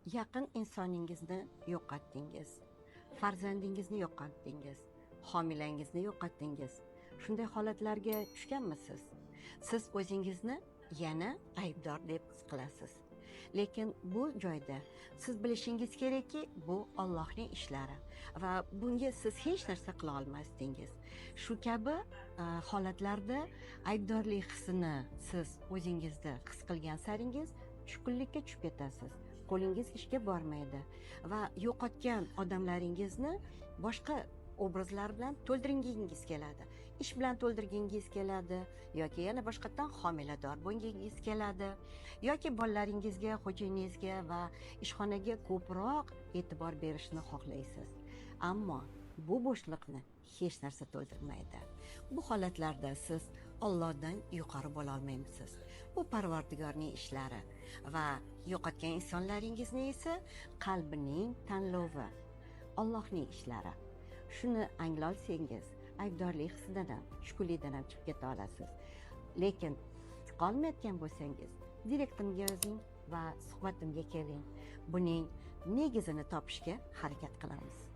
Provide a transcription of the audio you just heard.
Yaqin insoningizni yo'qotdingiz. Farzandingizni yo'qotdingiz. Homilangizni yo'qotdingiz. Shunday holatlarga tushganmisiz? Siz o'zingizni yana aybdor deb his qilasiz. Lekin bu joyda siz bilishingiz kerakki, bu Allohning ishlari va bunga siz hech narsa qila olmasdingiz. Shu kabi holatlarda aybdorlik hissini siz o'zingizda his qilgan saringiz tushkunlikka tushib ketasiz. Qo'lingiz ishga bormaydi va yo'qotgan odamlaringizni boshqa obrazlar bilan to'ldirgingiz keladi. Ish bilan to'ldirgingiz keladi yoki yana boshqatdan homilador bo'lgingiz keladi yoki bolalaringizga, xo'jayiningizga va ishxonaga ko'proq e'tibor berishni xohlaysiz. Ammo bu bo'shliqni hech narsa to'ldirmaydi. Bu holatlarda siz Allohdan yuqori bo'la olmaysiz. Bu Parvardigorning ishlari va yo'qotgan insonlaringizni esa qalbining tanlovi, Allohning ishlari. Shuni anglolsangiz, aybdorlik hissidan ham, tushkunlikdan ham chiqib keta olasiz. Lekin chiqa olmayotgan bo'lsangiz, direktorimga yozing va suhbatimga keling. Buning negizini topishga harakat qilamiz.